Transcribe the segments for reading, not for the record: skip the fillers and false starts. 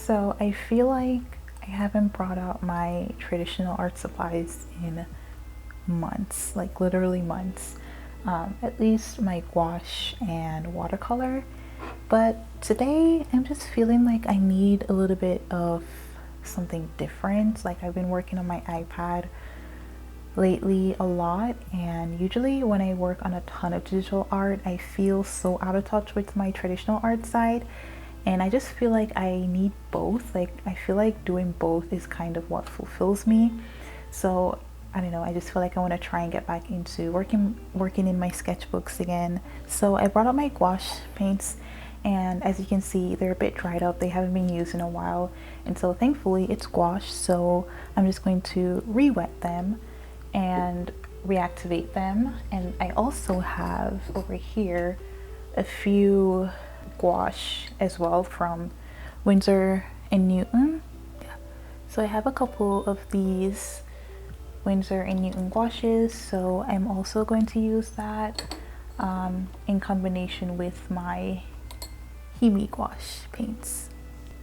So I feel like I haven't brought out my traditional art supplies in months, like literally months. At least my gouache and watercolor. But today I'm just feeling like I need a little bit of something different. Like I've been working on my iPad lately a lot, and usually when I work on a ton of digital art I feel so out of touch with my traditional art side, and I just feel like I need both. Like I feel like doing both is kind of what fulfills me. So I don't know, I just feel like I want to try and get back into working in my sketchbooks again. So I brought out my gouache paints, and as you can see they're a bit dried up, they haven't been used in a while, and so thankfully it's gouache, so I'm just going to re-wet them and reactivate them. And I also have over here a few gouache as well from Winsor and Newton. So I have a couple of these Winsor and Newton gouaches, so I'm also going to use that in combination with my Himi gouache paints.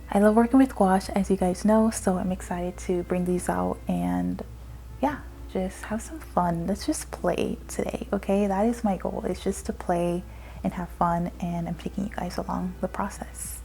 I love working with gouache, as you guys know, so I'm excited to bring these out and yeah, just have some fun. Let's just play today, okay? That is my goal, is just to play and have fun, and I'm taking you guys along the process.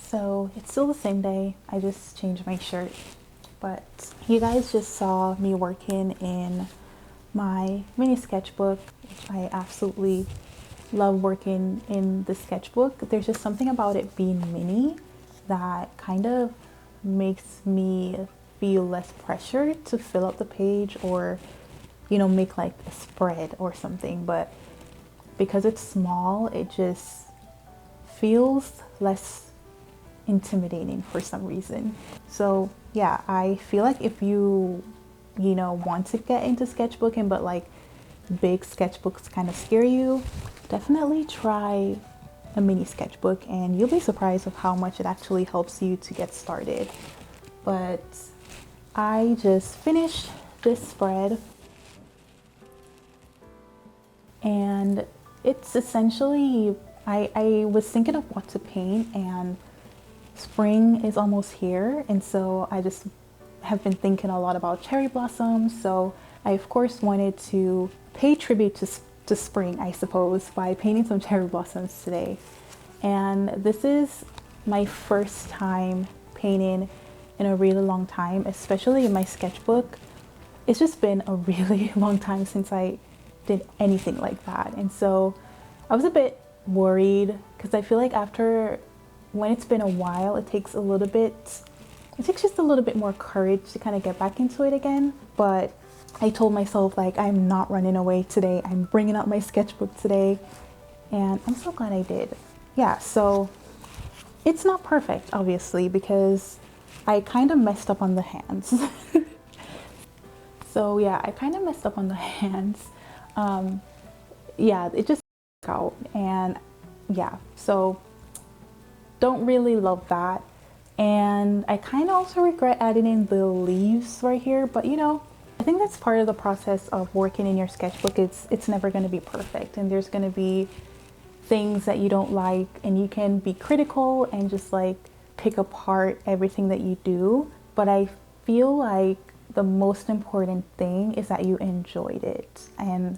So it's still the same day, I just changed my shirt. But you guys just saw me working in my mini sketchbook, which I absolutely love working in the sketchbook. There's just something about it being mini that kind of makes me feel less pressure to fill up the page or, you know, make like a spread or something. But because it's small, it just feels less intimidating for some reason. So yeah, I feel like if you know, want to get into sketchbooking, but like big sketchbooks kind of scare you, definitely try a mini sketchbook and you'll be surprised of how much it actually helps you to get started. But I just finished this spread and it's essentially, I was thinking of what to paint, and spring is almost here, and so I just have been thinking a lot about cherry blossoms. So I of course wanted to pay tribute to spring, I suppose, by painting some cherry blossoms today. And this is my first time painting in a really long time, especially in my sketchbook. It's just been a really long time since I did anything like that. And so I was a bit worried because I feel like when it's been a while, it takes just a little bit more courage to kind of get back into it again. But I told myself, like, I'm not running away today. I'm bringing out my sketchbook today. And I'm so glad I did. Yeah, so it's not perfect, obviously, because I kind of messed up on the hands. So yeah, I kind of messed up on the hands. Yeah, it just out. And yeah, so don't really love that. And I kind of also regret adding in the leaves right here, but you know, I think that's part of the process of working in your sketchbook. It's never going to be perfect, and there's going to be things that you don't like, and you can be critical and just like pick apart everything that you do. But I feel like the most important thing is that you enjoyed it. And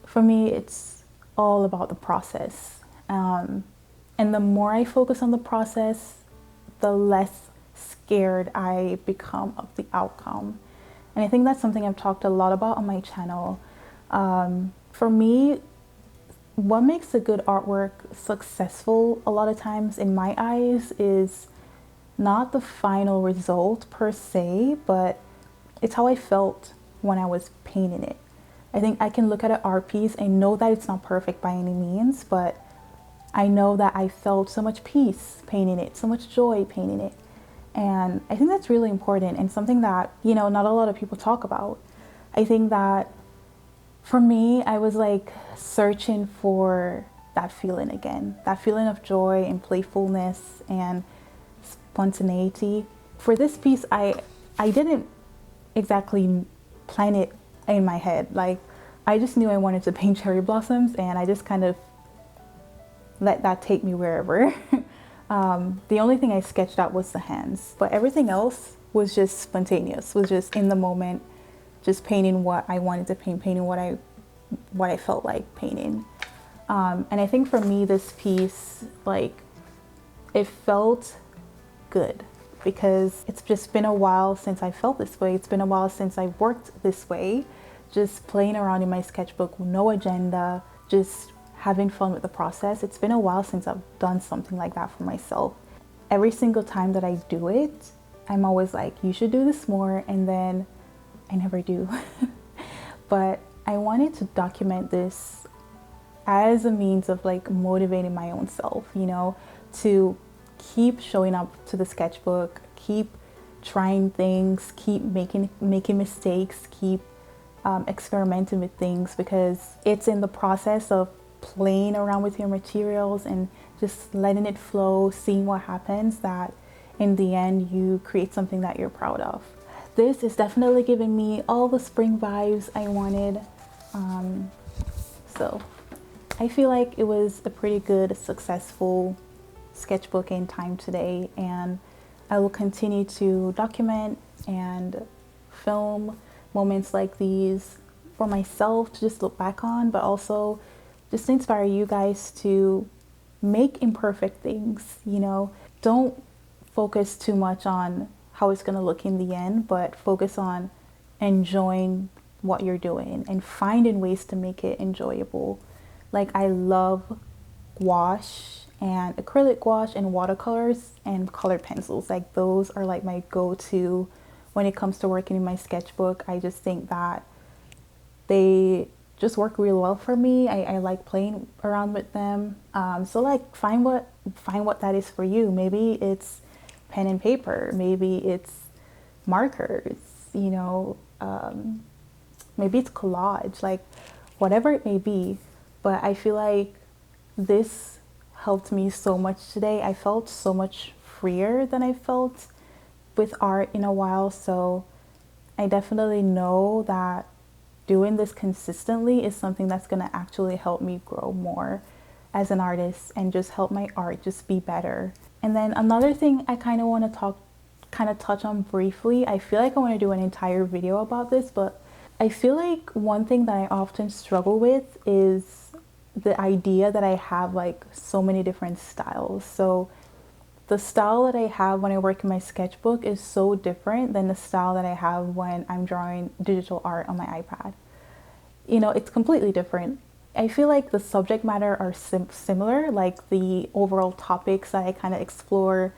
for me, it's all about the process. And the more I focus on the process, the less scared I become of the outcome. And I think that's something I've talked a lot about on my channel. For me, what makes a good artwork successful a lot of times in my eyes is not the final result per se, but it's how I felt when I was painting it. I think I can look at an art piece and know that it's not perfect by any means, but I know that I felt so much peace painting it, so much joy painting it. And I think that's really important and something that, you know, not a lot of people talk about. I think that for me, I was like searching for that feeling again, that feeling of joy and playfulness and spontaneity. For this piece, I didn't exactly plan it in my head. Like, I just knew I wanted to paint cherry blossoms, and I just kind of let that take me wherever. The only thing I sketched out was the hands, but everything else was just spontaneous, was just in the moment, just painting what I wanted to paint, painting what I felt like painting. And I think for me, this piece, like, it felt good because it's just been a while since I felt this way. It's been a while since I worked this way, just playing around in my sketchbook, no agenda, just having fun with the process. It's been a while since I've done something like that for myself. Every single time that I do it, I'm always like, you should do this more, and then I never do. But I wanted to document this as a means of like motivating my own self, you know, to keep showing up to the sketchbook, keep trying things, keep making mistakes, keep experimenting with things, because it's in the process of playing around with your materials and just letting it flow, seeing what happens, that in the end you create something that you're proud of. This is definitely giving me all the spring vibes I wanted. So I feel like it was a pretty good, successful sketchbooking time today, and I will continue to document and film moments like these for myself to just look back on, but also just to inspire you guys to make imperfect things, you know. don't focus too much on how it's going to look in the end, but focus on enjoying what you're doing and finding ways to make it enjoyable. Like, I love gouache and acrylic gouache and watercolors and colored pencils. Like, those are like my go-to when it comes to working in my sketchbook. I just think that they just work really well for me. I like playing around with them. So like, find what that is for you. Maybe it's pen and paper, maybe it's markers, you know, maybe it's collage, like whatever it may be. But I feel like this helped me so much today. I felt so much freer than I felt with art in a while. So I definitely know that doing this consistently is something that's going to actually help me grow more as an artist and just help my art just be better. And then another thing I kind of want to touch on briefly. I feel like I want to do an entire video about this, but I feel like one thing that I often struggle with is the idea that I have like so many different styles. So the style that I have when I work in my sketchbook is so different than the style that I have when I'm drawing digital art on my iPad. You know, it's completely different. I feel like the subject matter are similar, like the overall topics that I kind of explore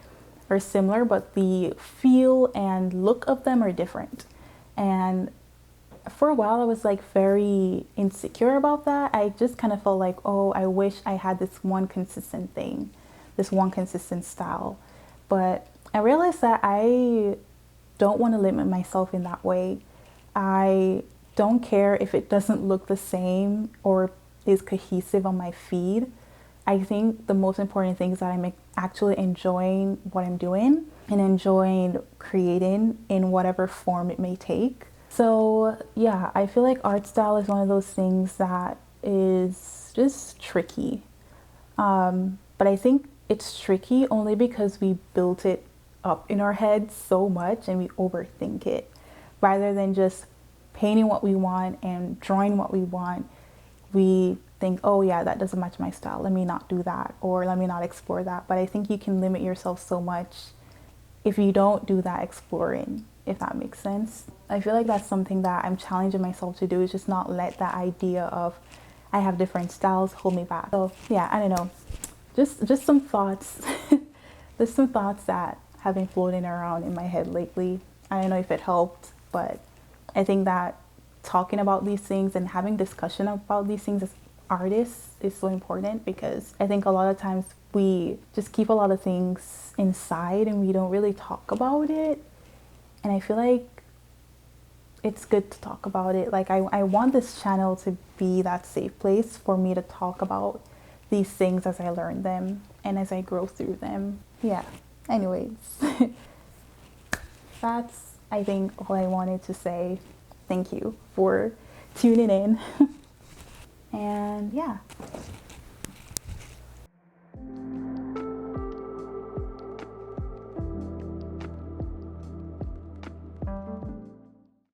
are similar, but the feel and look of them are different. And for a while I was like very insecure about that. I just kind of felt like, oh, I wish I had this one consistent thing, this one consistent style. But I realized that I don't want to limit myself in that way. I don't care if it doesn't look the same or is cohesive on my feed. I think the most important thing is that I'm actually enjoying what I'm doing and enjoying creating in whatever form it may take. So yeah, I feel like art style is one of those things that is just tricky. But I think it's tricky only because we built it up in our heads so much and we overthink it, rather than just painting what we want and drawing what we want. We think, oh yeah, that doesn't match my style, let me not do that, or let me not explore that. But I think you can limit yourself so much if you don't do that exploring, if that makes sense. I feel like that's something that I'm challenging myself to do, is just not let that idea of I have different styles hold me back. So yeah, I don't know, just some thoughts. There's some thoughts that have been floating around in my head lately. I don't know if it helped, but I think that talking about these things and having discussion about these things as artists is so important, because I think a lot of times we just keep a lot of things inside and we don't really talk about it. And I feel like it's good to talk about it. Like, I want this channel to be that safe place for me to talk about these things as I learn them and as I grow through them. Yeah, anyways. That's, I think, all I wanted to say. Thank you for tuning in. And yeah.